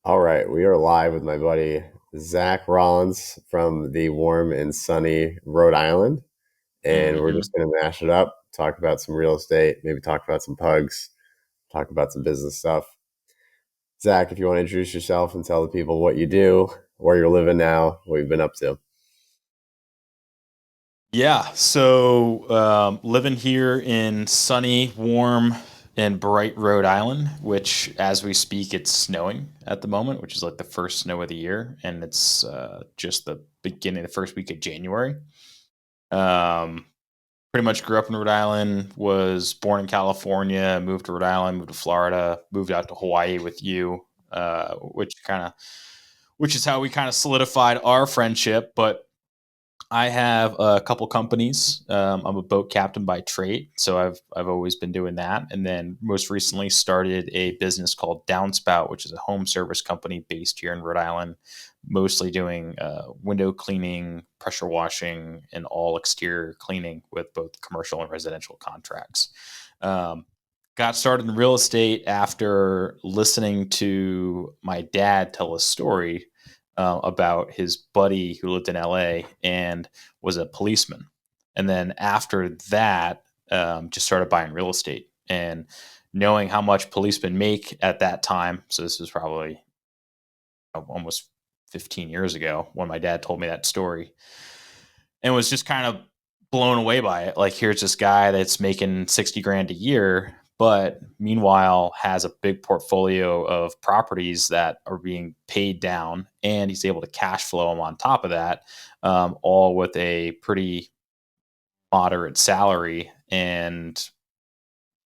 All right, we are live with my buddy Zach Rollins from the warm and sunny Rhode Island, and we're hmm just going to mash it up, talk about some real estate, maybe talk about some pugs, talk about some business stuff. Zach, if you want to introduce yourself and tell the people what you do, where you're living now, what you've been up to. Yeah. So living here in sunny, warm, and bright Rhode Island, which as we speak, it's snowing at the moment, which is like the first snow of the year. And it's just the first week of January. Um, Pretty much grew up in Rhode Island, was born in California, moved to Rhode Island, moved to Florida, moved out to Hawaii with you, which is how we kind of solidified our friendship. But I have a couple companies. I'm a boat captain by trade, so I've always been doing that. And then most recently started a business called Downspout, which is a home service company based here in Rhode Island, mostly doing window cleaning, pressure washing, and all exterior cleaning with both commercial and residential contracts. Um, Got started in real estate after listening to my dad tell a story about his buddy who lived in LA and was a policeman. And then after that, just started buying real estate and knowing how much policemen make at that time. So this was probably almost 15 years ago when my dad told me that story and was just kind of blown away by it. Like, here's this guy that's making 60 grand a year, but meanwhile has a big portfolio of properties that are being paid down, and he's able to cash flow them on top of that, all with a pretty moderate salary. And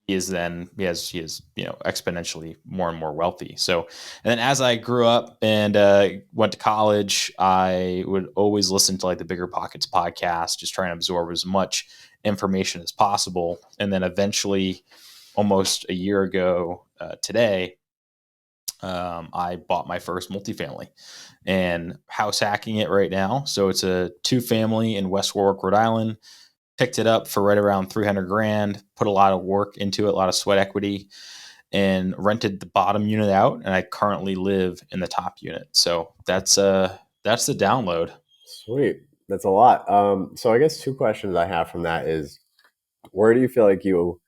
he is exponentially more and more wealthy. So, and then as I grew up and went to college, I would always listen to like the Bigger Pockets podcast, just trying to absorb as much information as possible. And then eventually, almost a year ago today, I bought my first multifamily and house hacking it right now. So it's a two family in West Warwick, Rhode Island. Picked it up for right around 300 grand, put a lot of work into it, a lot of sweat equity, and rented the bottom unit out. And I currently live in the top unit. So that's the download. Sweet, that's a lot. So I guess two questions I have from that is, where do you feel like you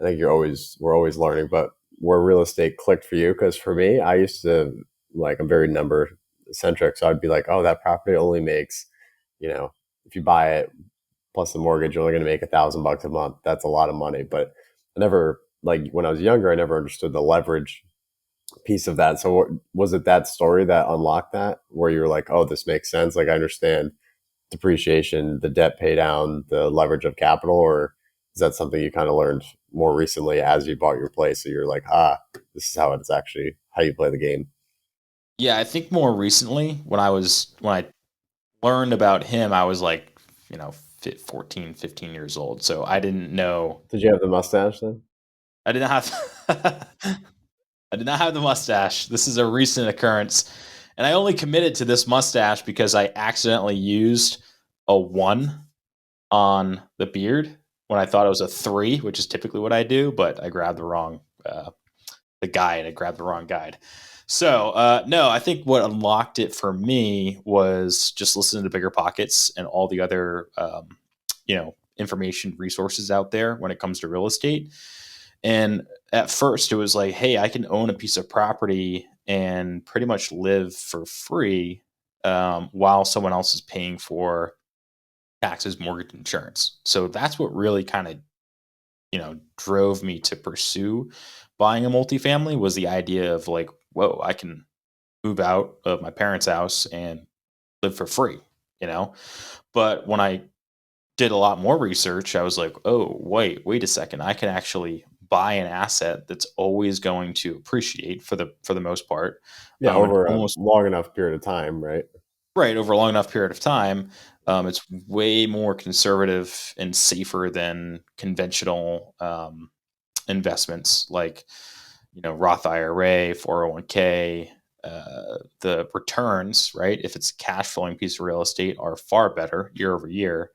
I think we're always learning, but where real estate clicked for you? Because for me, I used to, like, I'm very number centric. So I'd be like, oh, that property only makes, you know, if you buy it plus the mortgage, you're only going to make $1,000 a month. That's a lot of money. But I never, like, when I was younger, I never understood the leverage piece of that. So was it that story that unlocked that, where you were like, oh, this makes sense? Like, I understand depreciation, the debt pay down, the leverage of capital, or is that something you kind of learned more recently as you bought your place? So you're like, this is how it's actually how you play the game. Yeah, I think more recently when I learned about him, I was like, 14, 15 years old. So I didn't know. Did you have the mustache then? I did not have I did not have the mustache. This is a recent occurrence. And I only committed to this mustache because I accidentally used a one on the beard when I thought it was a three, which is typically what I do, but I grabbed the guide. I grabbed the wrong guide. So, no, I think what unlocked it for me was just listening to Bigger Pockets and all the other, information resources out there when it comes to real estate. And at first, it was like, hey, I can own a piece of property and pretty much live for free while someone else is paying for taxes, mortgage, insurance. So that's what really kind of drove me to pursue buying a multifamily was the idea of like, whoa, I can move out of my parents' house and live for free, you know? But when I did a lot more research, I was like, oh, wait a second. I can actually buy an asset that's always going to appreciate for the most part, Yeah, and over a almost long enough period of time, right? right over a long enough period of time. It's way more conservative and safer than conventional investments like Roth IRA, 401k. The returns, right? If it's a cash flowing piece of real estate, are far better year over year.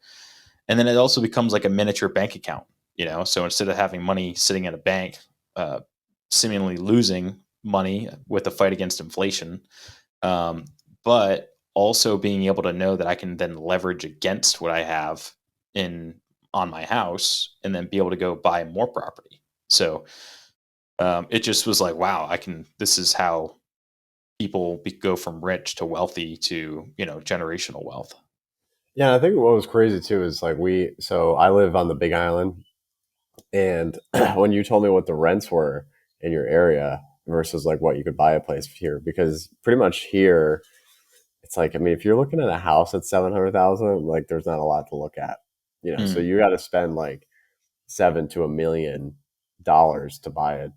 And then it also becomes like a miniature bank account. So instead of having money sitting in a bank, uh, seemingly losing money with the fight against inflation, um, but also being able to know that I can then leverage against what I have in on my house and then be able to go buy more property. So it just was like, wow, I can. This is how go from rich to wealthy to generational wealth. Yeah, I think what was crazy too is like so I live on the Big Island, and when you told me what the rents were in your area versus like what you could buy a place here, because pretty much here it's like, I mean, if you're looking at a house at 700,000, like there's not a lot to look at, so Mm. you got to spend like 7 to $1 million to buy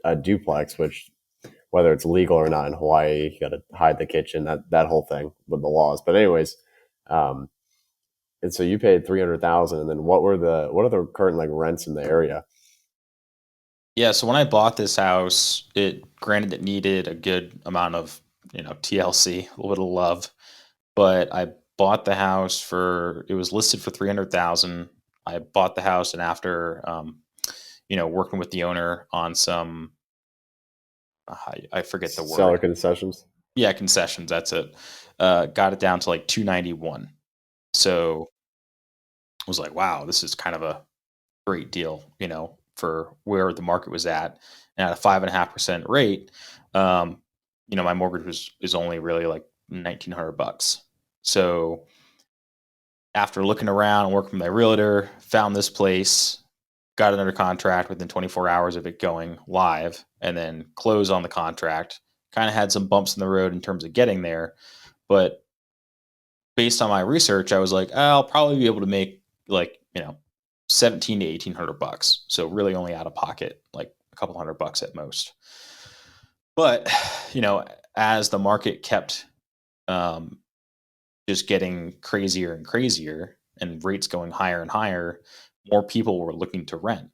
a duplex, which whether it's legal or not in Hawaii, you got to hide the kitchen, that whole thing with the laws. But anyways, um, and so you paid 300,000, and then what are the current like rents in the area? Yeah, so when I bought this house, granted it needed a good amount of TLC, a little bit of love, but I bought the house for it was listed for 300,000. I bought the house, and after working with the owner on some I forget the Seller word. concessions. Yeah, concessions. That's it. Got it down to like 291. So I was like, wow, this is kind of a great deal, for where the market was at. And at a 5.5% rate, um, my mortgage is only really like $1,900. So after looking around and working with my realtor, found this place, got it under contract within 24 hours of it going live, and then closed on the contract. Kind of had some bumps in the road in terms of getting there, but based on my research, I was like, I'll probably be able to make like 17 to 1,800 bucks. So really only out of pocket like a couple $100 at most. But as the market kept um, just getting crazier and crazier, and rates going higher and higher, more people were looking to rent.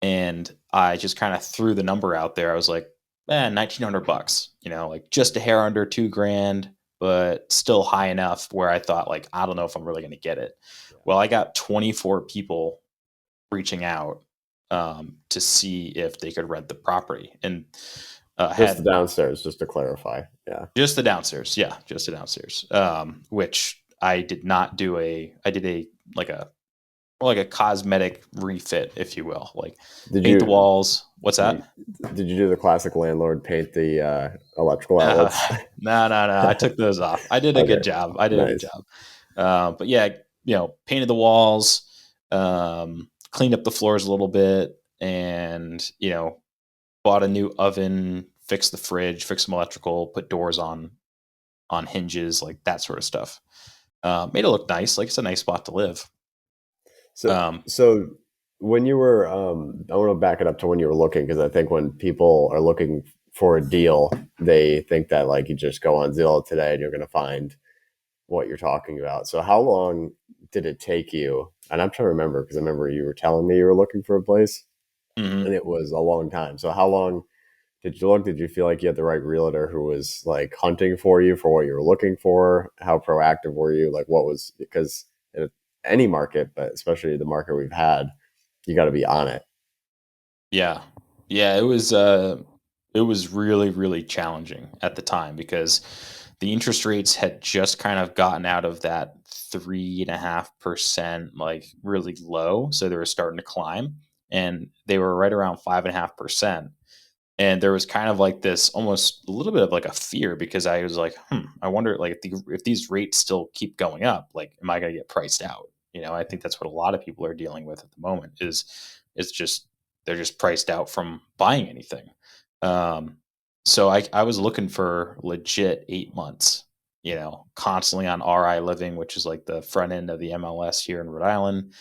And I just kind of threw the number out there. I was like, 1,900 bucks, like just a hair under 2 grand, but still high enough where I thought, like, I don't know if I'm really going to get it. Well, I got 24 people reaching out to see if they could rent the property, and Just the had downstairs, just to clarify. Yeah. just the downstairs. Yeah, just the downstairs. Which I did not do I did a like a more like a cosmetic refit, if you will, like Did paint the you walls. What's did you that? did you do the classic landlord paint the electrical Uh, outlets? no, no, no. I took those off. I did a Okay, good job. I did a good nice. job. But yeah, painted the walls, cleaned up the floors a little bit, and bought a new oven, fixed the fridge, fixed some electrical, put doors on hinges, like that sort of stuff. Made it look nice. Like it's a nice spot to live. So Um, so when you were, I want to back it up to when you were looking, because I think when people are looking for a deal, they think that like you just go on Zillow today and you're going to find what you're talking about. So how long did it take you? And I'm trying to remember, because I remember you were telling me you were looking for a place, and mhm. it was a long time. So how long did you look? Did you feel like you had the right realtor who was like hunting for you for what you were looking for? How proactive were you? Like what was, because in any market, but especially the market we've had, you got to be on it. Yeah. Yeah, it was really, really challenging at the time because the interest rates had just kind of gotten out of that 3.5%, like really low. So they were starting to climb, and they were right around 5.5%. And there was kind of like this almost a little bit of like a fear because I was like, I wonder like if these rates still keep going up, like, am I going to get priced out? I think that's what a lot of people are dealing with at the moment is just they're just priced out from buying anything. Um, so I was looking for legit 8 months, constantly on RI Living, which is like the front end of the MLS here in Rhode Island,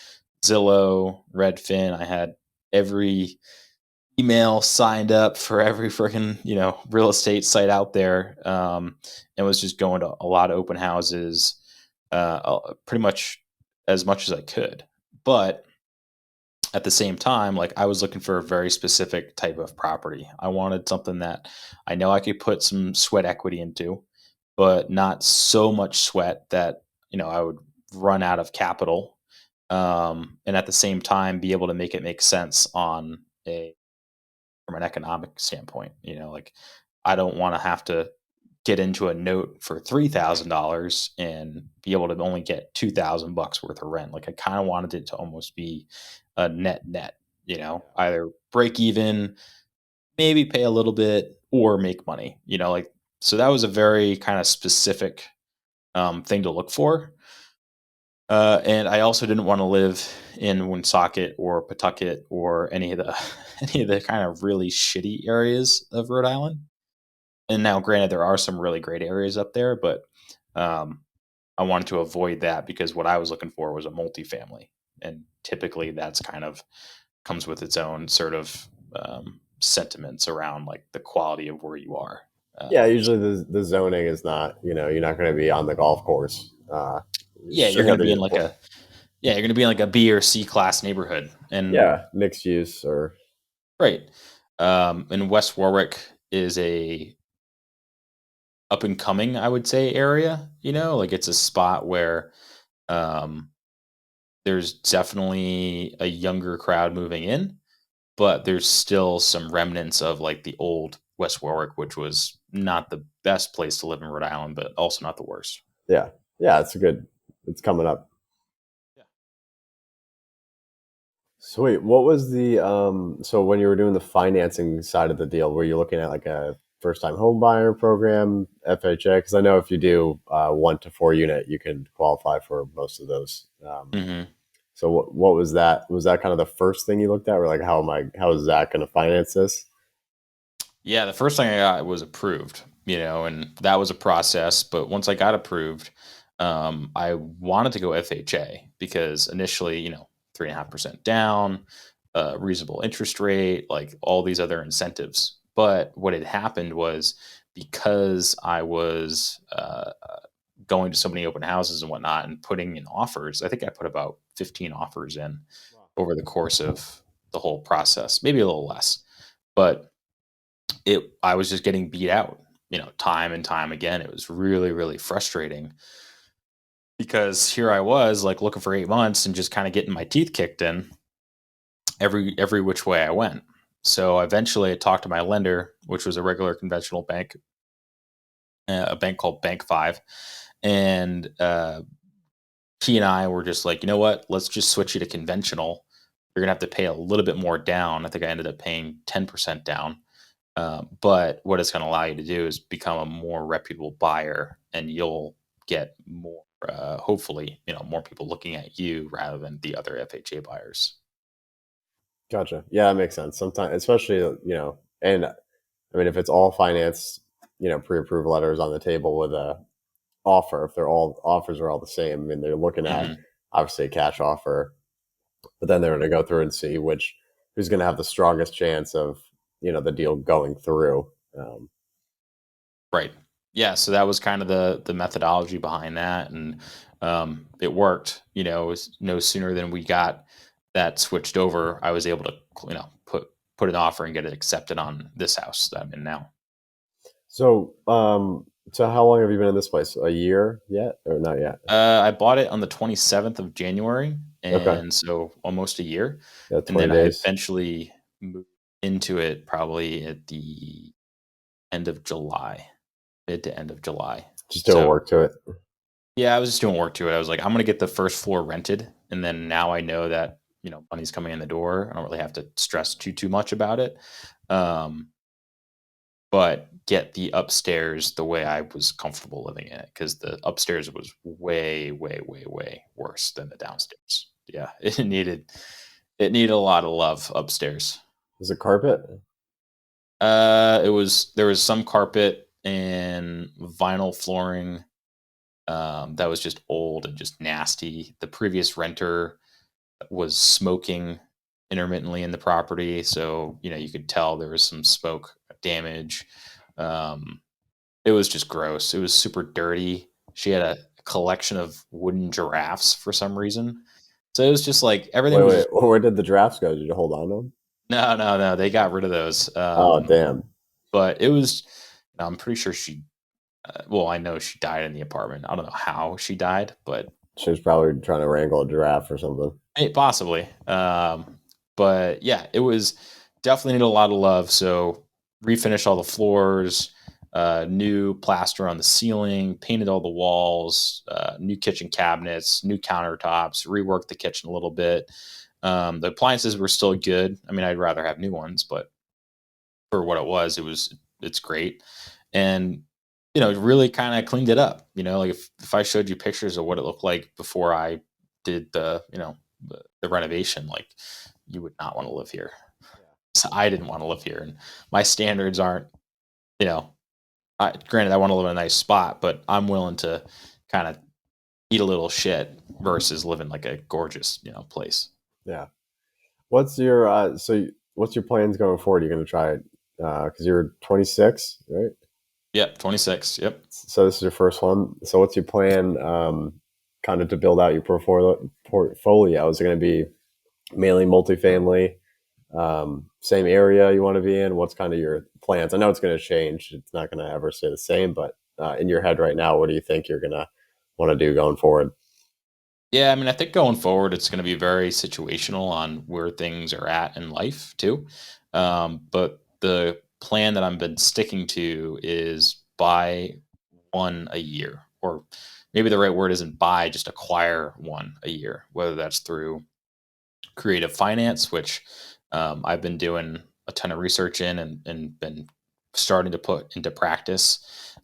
Zillow, Redfin. I had every email signed up for every freaking real estate site out there, and was just going to a lot of open houses, pretty much as I could. But at the same time, like I was looking for a very specific type of property. I wanted something that I know I could put some sweat equity into, but not so much sweat that I would run out of capital, and at the same time be able to make it make sense on a from an economic standpoint. Like I don't want to have to get into a note for $3,000 and be able to only get $2,000 worth of rent. Like I kind of wanted it to almost be a net, either break even, maybe pay a little bit, or make money. Like so that was a very kind of specific thing to look for. And I also didn't want to live in Woonsocket or Pawtucket or any of the any of the kind of really shitty areas of Rhode Island. And now, granted, there are some really great areas up there, but um, I wanted to avoid that because what I was looking for was a multifamily, and typically that's kind of comes with its own sort of sentiments around like the quality of where you are. Yeah, usually the zoning is not, you're not going to be on the golf course. Yeah, you're Straight going out to of be the in like airport. a yeah, you're going to be in like a B or C class neighborhood, and Yeah, mixed use or right. And West Warwick is a up and coming, I would say, area. Like it's a spot where um, there's definitely a younger crowd moving in, but there's still some remnants of like the old West Warwick, which was not the best place to live in Rhode Island, but also not the worst. yeah, yeah. It's coming up. Yeah. Sweet. What was the so when you were doing the financing side of the deal, were you looking at like a first time home buyer program, FHA? Because I know if you do 1 to 4 unit, you can qualify for most of those. hmm So what was that? Was that kind of the first thing you looked at? Or like how is Zach going to finance this? Yeah, the first thing I got was approved, and that was a process. But once I got approved, I wanted to go FHA because initially, 3.5% down, reasonable interest rate, like all these other incentives. But what had happened was because I was going to so many open houses and whatnot and putting in offers, I think I put about 15 offers in Wow. over the course of the whole process, maybe a little less. But I was just getting beat out, time and time again. It was really, really frustrating because here I was like looking for 8 months and just kind of getting my teeth kicked in every which way I went. So eventually I talked to my lender, which was a regular conventional bank, a bank called Bank Five. And he and I were just like, you know what? Let's just switch you to conventional. You're going to have to pay a little bit more down. I think I ended up paying 10% down. But what it's going to allow you to do is become a more reputable buyer, and you'll get more, hopefully, more people looking at you rather than the other FHA buyers. Gotcha. Yeah, that makes sense. Sometimes, especially and I mean, if it's all financed, pre-approved letters on the table with a offer, if they're all offers are all the same, I mean, they're looking at hmm obviously a cash offer, but then they're going to go through and see who's going to have the strongest chance of the deal going through. Um, Right. Yeah. So that was kind of the methodology behind that, and it worked. It was no sooner than we got that switched over, I was able to put an offer and get it accepted on this house that I'm in now. so how long have you been in this place? A year yet, or not yet? I bought it on the 27th of January, Okay, and so almost a year. yeah, And 20 then I days. eventually moved into it probably at the end of July, mid to end of July. Just doing So work to it. yeah, I was just doing work to it. I was like, I'm gonna get the first floor rented, and then now I know that money's coming in the door. I don't really have to stress too much about it. Um, but get the upstairs the way I was comfortable living in it, because the upstairs was way, way, way, way worse than the downstairs. Yeah, it needed a lot of love upstairs. Is it carpet? There was some carpet and vinyl flooring that was just old and just nasty. The previous renter was smoking intermittently in the property, so you could tell there was some smoke damage. Um, It was just gross. It was super dirty. She had a collection of wooden giraffes for some reason. So it was just like everything Wait, was wait. just Where did the drafts go? Did you hold on to them? no, no, no. They got rid of those. Oh, damn. But it was. I'm pretty sure she. Well, I know she died in the apartment. I don't know how she died, but She was probably trying to wrangle a giraffe or something. possibly. But yeah, it was. definitely need a lot of love. So refinish all the floors, new plaster on the ceiling, painted all the walls, new kitchen cabinets, new countertops, reworked the kitchen a little bit. The appliances were still good. I mean, I'd rather have new ones, but for what it's great. And really kind of cleaned it up. Like if I showed you pictures of what it looked like before I did the renovation, like you would not want to live here. Yeah. So I didn't want to live here, and my standards aren't, you know, granted I want to live in a nice spot, but I'm willing to kind of eat a little shit versus live in like a gorgeous, place. Yeah. What's your plans going forward? You're going to try it because you're 26, right? Yep, 26. Yep. So this is your first one. So what's your plan, kind of to build out your portfolio? Is it going to be mainly multifamily, same area you want to be in? What's kind of your plans? I know it's going to change. It's not going to ever stay the same, but in your head right now, what do you think you're going to want to do going forward? Yeah, I mean, I think going forward, it's going to be very situational on where things are at in life too. But the plan that I've been sticking to is buy one a year, or maybe the right word isn't buy, just acquire one a year, whether that's through creative finance, which I've been doing a ton of research in and been starting to put into practice.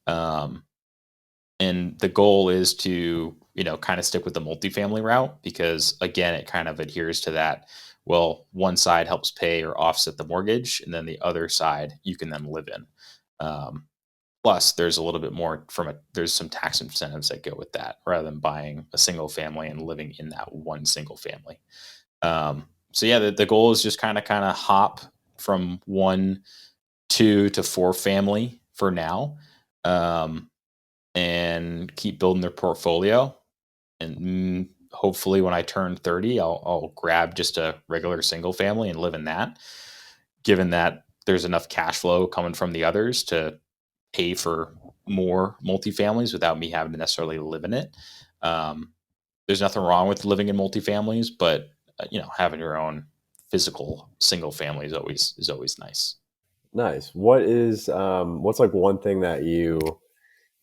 And the goal is to, kind of stick with the multifamily route because, again, it kind of adheres to that. Well, one side helps pay or offset the mortgage, and then the other side you can then live in. Um, Plus, there's a little bit more there's some tax incentives that go with that rather than buying a single family and living in that one single family. So yeah, the goal is just kind of hop from one, two to four family for now, um, and keep building their portfolio. And hopefully, when I turn 30, I'll grab just a regular single family and live in that. Given that there's enough cash flow coming from the others to pay for more multifamilies without me having to necessarily live in it. Um, there's nothing wrong with living in multifamilies, but having your own physical single family is always nice. Nice. What's like one thing that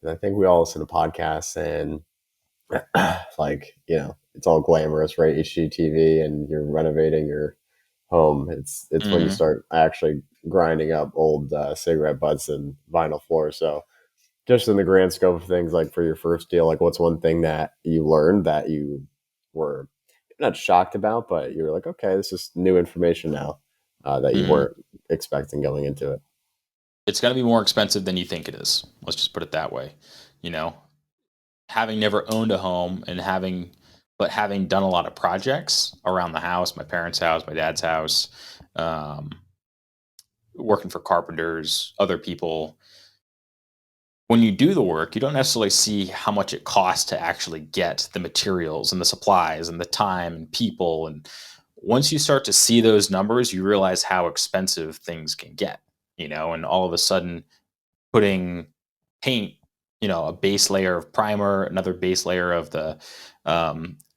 I think we all listen to podcasts and like, it's all glamorous, right? HGTV and you're renovating your home. It's when you Hmm. start actually grinding up old cigarette butts and vinyl floors. So just in the grand scope of things, like for your first deal, like what's one thing that you learned that you were not shocked about, but you were like, okay, this is new information now that you Hmm. weren't expecting going into it. It's going to be more expensive than you think it is. Let's just put it that way. You know, having never owned a home and having done a lot of projects around the house, my parents' house, my dad's house, um, working for carpenters, other people. When you do the work, you don't necessarily see how much it costs to actually get the materials and the supplies and the time and people. And once you start to see those numbers, you realize how expensive things can get, and all of a sudden putting paint, a base layer of primer, another base layer of the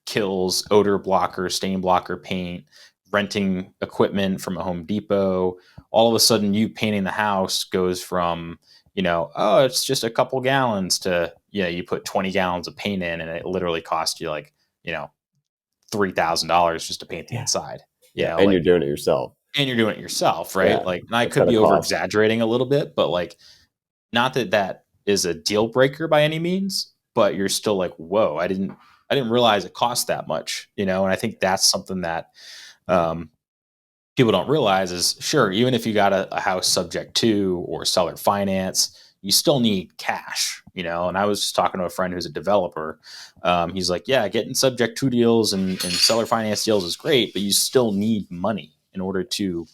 kills, odor blocker, stain blocker paint, renting equipment from a Home Depot. All of a sudden, you painting the house goes from, oh, it's just a couple gallons to, you put 20 gallons of paint in and it literally cost you like, $3,000 just to paint the Yeah. inside, Yeah. And you're like, doing it yourself. and you're doing it yourself, right? Yeah. Like, and I That's could got a be over cost. exaggerating a little bit, but like, not that that is a deal breaker by any means, but you're still like, whoa, I didn't realize it cost that much, and I think that's something that um, people don't realize is, sure, even if you got a house subject to or seller finance, you still need cash, and I was just talking to a friend who's a developer. He's like, yeah, getting subject to deals and seller finance deals is great, but you still need money in order to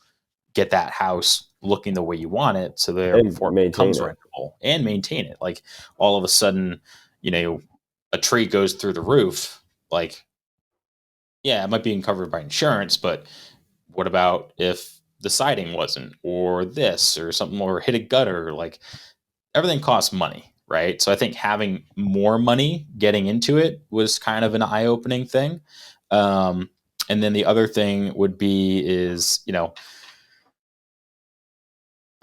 get that house looking the way you want it, so And therefore it maintain becomes it. rentable and maintain it. Like, all of a sudden, you know, a tree goes through the roof. Like, yeah, it might be covered by insurance, but what about if the siding wasn't, or this, or something, or hit a gutter? Like, everything costs money, right? So I think having more money getting into it was kind of an eye opening thing. Um, and then the other thing would be is,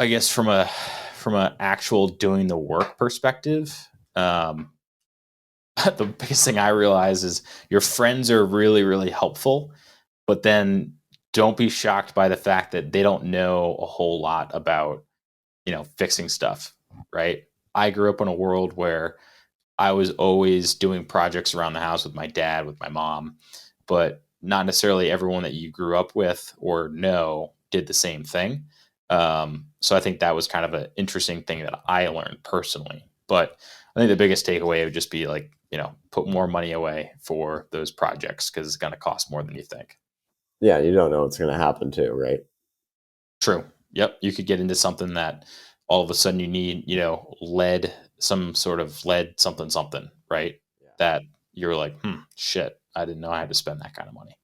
I guess from a actual doing the work perspective, um, the biggest thing I realize is your friends are really, really helpful, but then don't be shocked by the fact that they don't know a whole lot about, fixing stuff, right? I grew up in a world where I was always doing projects around the house with my dad, with my mom, but not necessarily everyone that you grew up with or know did the same thing. So I think that was kind of an interesting thing that I learned personally. But I think the biggest takeaway would just be like, put more money away for those projects because it's going to cost more than you think. Yeah, you don't know what's going to happen too, right? True. Yep. You could get into something that all of a sudden you need, lead, some sort of lead something, something, right? Yeah. That you're like, shit, I didn't know I had to spend that kind of money.